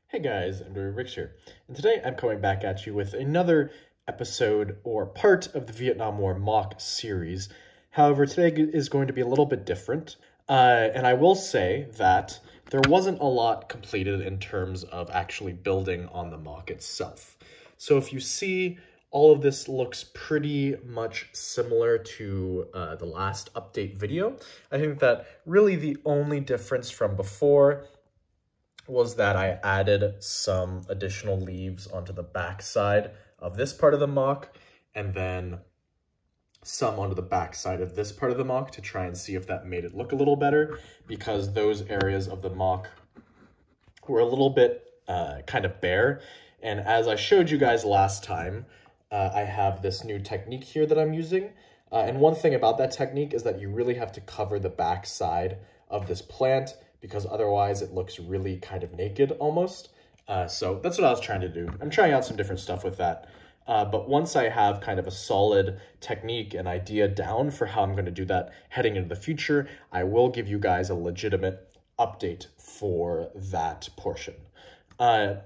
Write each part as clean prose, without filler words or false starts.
Hey guys, I'm Rix here, and today I'm coming back at you with another episode or part of the Vietnam War MOC series. However, today is going to be a little bit different, and I will say that there wasn't a lot completed in terms of actually building on the MOC itself. So if you see, all of this looks pretty much similar to the last update video. I think that really the only difference from before was that I added some additional leaves onto the back side of this part of the MOC, and then some onto the back side of this part of the MOC to try and see if that made it look a little better, because those areas of the MOC were a little bit kind of bare. And as I showed you guys last time, I have this new technique here that I'm using. And one thing about that technique is that you really have to cover the back side of this plant, because otherwise it looks really kind of naked almost. So that's what I was trying to do. I'm trying out some different stuff with that. But once I have kind of a solid technique and idea down for how I'm going to do that heading into the future, I will give you guys a legitimate update for that portion. I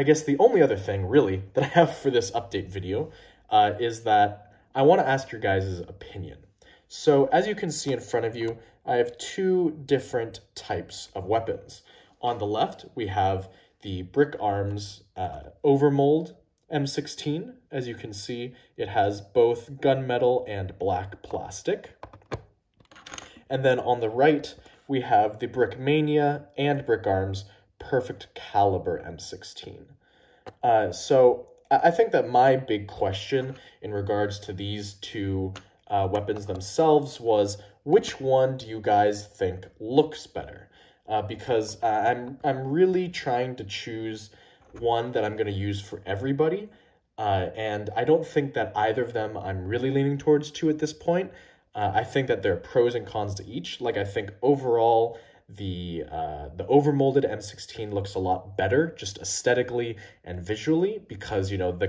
guess the only other thing really that I have for this update video is that I want to ask your guys' opinion. So as you can see in front of you, I have two different types of weapons. On the left, we have the Brick Arms Overmold M16. As you can see, it has both gunmetal and black plastic. And then on the right, we have the Brick Mania and Brick Arms Perfect Caliber M16. So I think that my big question in regards to these two weapons themselves was, which one do you guys think looks better? Because I'm really trying to choose one that I'm going to use for everybody, and I don't think that either of them I'm really leaning towards to at this point. I think that there are pros and cons to each. Like, I think overall the overmolded M16 looks a lot better, just aesthetically and visually, because you know the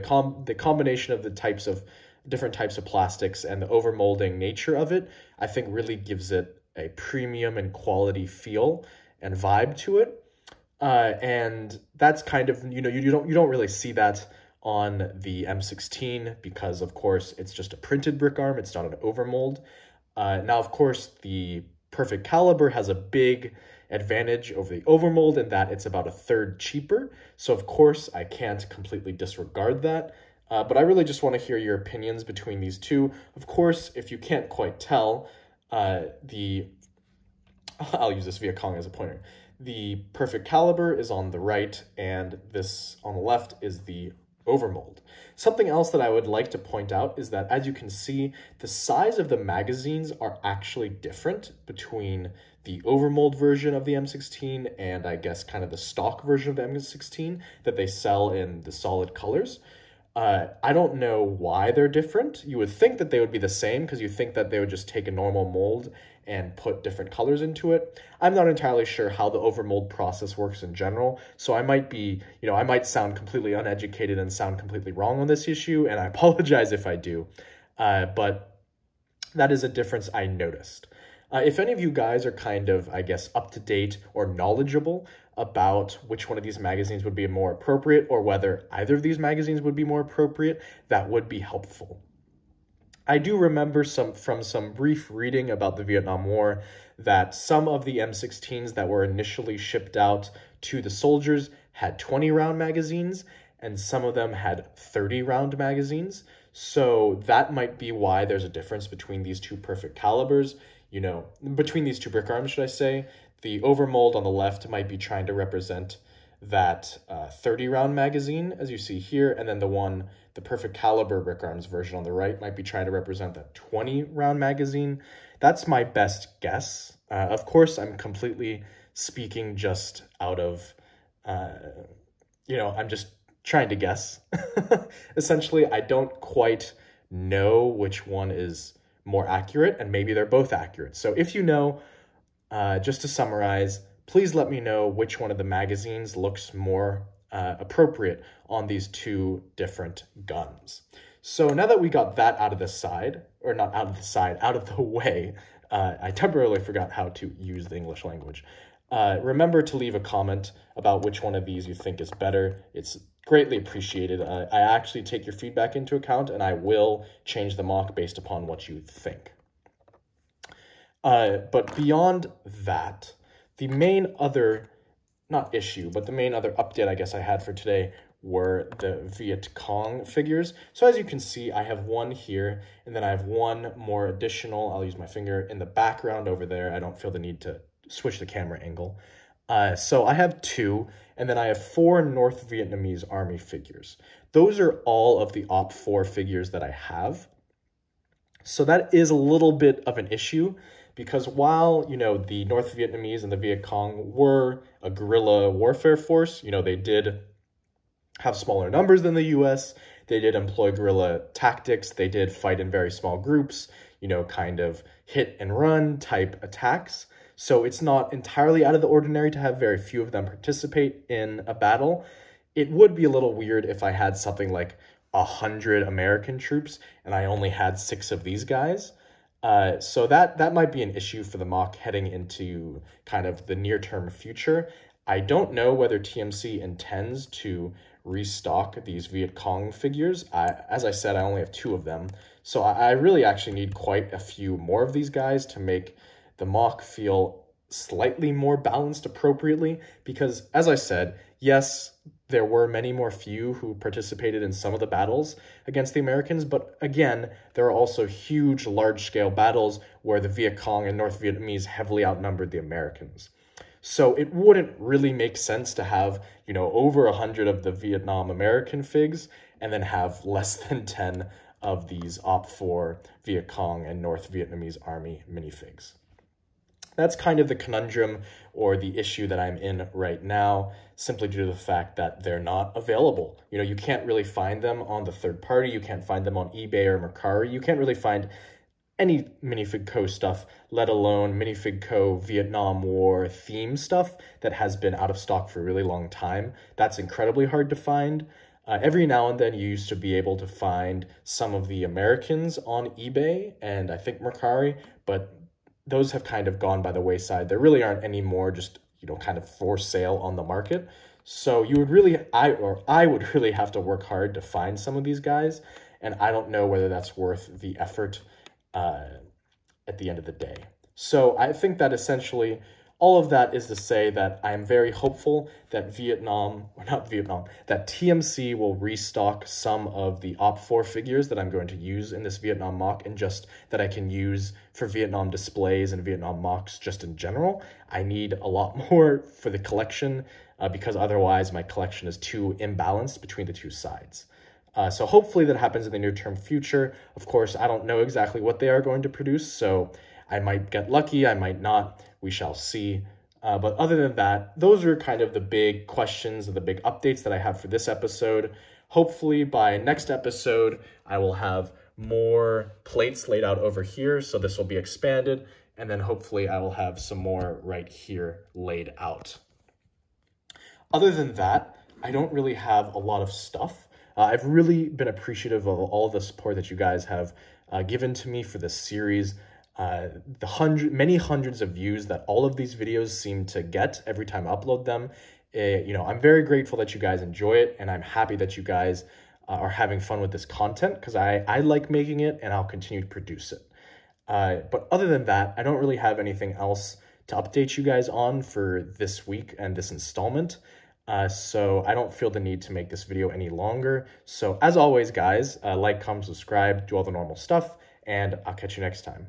combination of the different types of plastics and the overmolding nature of it, I think really gives it a premium and quality feel and vibe to it. And that's kind of, you know, you don't really see that on the M16 because, of course, it's just a printed brick arm. It's not an overmold. Now, of course, the Perfect Caliber has a big advantage over the overmold in that it's about a third cheaper. So, of course, I can't completely disregard that. But I really just want to hear your opinions between these two. Of course, if you can't quite tell, I'll use this Viet Cong as a pointer. The Perfect Caliber is on the right, and this on the left is the overmold. Something else that I would like to point out is that, as you can see, the size of the magazines are actually different between the overmold version of the M16 and I guess kind of the stock version of the M16 that they sell in the solid colors. I don't know why they're different. You would think that they would be the same because you think that they would just take a normal mold and put different colors into it. I'm not entirely sure how the overmold process works in general, so I might be, you know, I might sound completely uneducated and sound completely wrong on this issue, and I apologize if I do, but that is a difference I noticed. If any of you guys are kind of, I guess, up to date or knowledgeable about which one of these magazines would be more appropriate, or whether either of these magazines would be more appropriate, that would be helpful. I do remember from some brief reading about the Vietnam War that some of the M16s that were initially shipped out to the soldiers had 20-round magazines, and some of them had 30-round magazines. So that might be why there's a difference between these two Perfect Calibers, you know, between these two brick arms, should I say. The overmold on the left might be trying to represent that 30-round magazine, as you see here, and then the Perfect Caliber brick arms version on the right might be trying to represent that 20-round magazine. That's my best guess. Of course, I'm completely speaking just out of, you know, I'm just trying to guess. Essentially, I don't quite know which one is more accurate, and maybe they're both accurate. So if you know, just to summarize, please let me know which one of the magazines looks more appropriate on these two different guns. So now that we got that out of the side, or not out of the side, out of the way, I temporarily forgot how to use the English language. Remember to leave a comment about which one of these you think is better. It's greatly appreciated. I actually take your feedback into account, and I will change the MOC based upon what you think. But beyond that, the main other, not issue, but the main other update I guess I had for today were the Viet Cong figures. So as you can see, I have one here, and then I have one more additional, I'll use my finger, in the background over there. I don't feel the need to switch the camera angle. So I have two, and then I have 4 North Vietnamese Army figures. Those are all of the OP4 figures that I have. So that is a little bit of an issue, because while, you know, the North Vietnamese and the Viet Cong were a guerrilla warfare force, you know, they did have smaller numbers than the US, they did employ guerrilla tactics, they did fight in very small groups, you know, kind of hit and run type attacks. So it's not entirely out of the ordinary to have very few of them participate in a battle. It would be a little weird if I had something like 100 American troops and I only had 6 of these guys. So that might be an issue for the MOC heading into kind of the near-term future. I don't know whether TMC intends to restock these Viet Cong figures. As I said, I only have 2 of them. So I really actually need quite a few more of these guys to make the MOC feel slightly more balanced appropriately, because as I said, yes, there were many more few who participated in some of the battles against the Americans, but again, there are also huge, large-scale battles where the Viet Cong and North Vietnamese heavily outnumbered the Americans. So it wouldn't really make sense to have, you know, over 100 of the Vietnam American figs and then have less than 10 of these OP4 Viet Cong and North Vietnamese Army minifigs. That's kind of the conundrum or the issue that I'm in right now, simply due to the fact that they're not available. You know, you can't really find them on the third party. You can't find them on eBay or Mercari. You can't really find any Minifig Co. stuff, let alone Minifig Co. Vietnam War theme stuff that has been out of stock for a really long time. That's incredibly hard to find. Every now and then you used to be able to find some of the Americans on eBay and I think Mercari, but those have kind of gone by the wayside. There really aren't any more just, you know, kind of for sale on the market. So you would really, I would really have to work hard to find some of these guys, and I don't know whether that's worth the effort at the end of the day. So I think that essentially all of that is to say that I am very hopeful that that TMC will restock some of the OP4 figures that I'm going to use in this Vietnam MOC, and just that I can use for Vietnam displays and Vietnam MOCs just in general. I need a lot more for the collection because otherwise my collection is too imbalanced between the two sides. So hopefully that happens in the near-term future. Of course, I don't know exactly what they are going to produce, so I might get lucky, I might not. We shall see. But other than that, those are kind of the big questions and the big updates that I have for this episode. Hopefully by next episode, I will have more plates laid out over here, so this will be expanded, and then hopefully I will have some more right here laid out. Other than that, I don't really have a lot of stuff. I've really been appreciative of all the support that you guys have given to me for this series. Many hundreds of views that all of these videos seem to get every time I upload them. You know, I'm very grateful that you guys enjoy it, and I'm happy that you guys are having fun with this content, because I like making it and I'll continue to produce it. But other than that, I don't really have anything else to update you guys on for this week and this installment. So I don't feel the need to make this video any longer. So as always, guys, like, comment, subscribe, do all the normal stuff, and I'll catch you next time.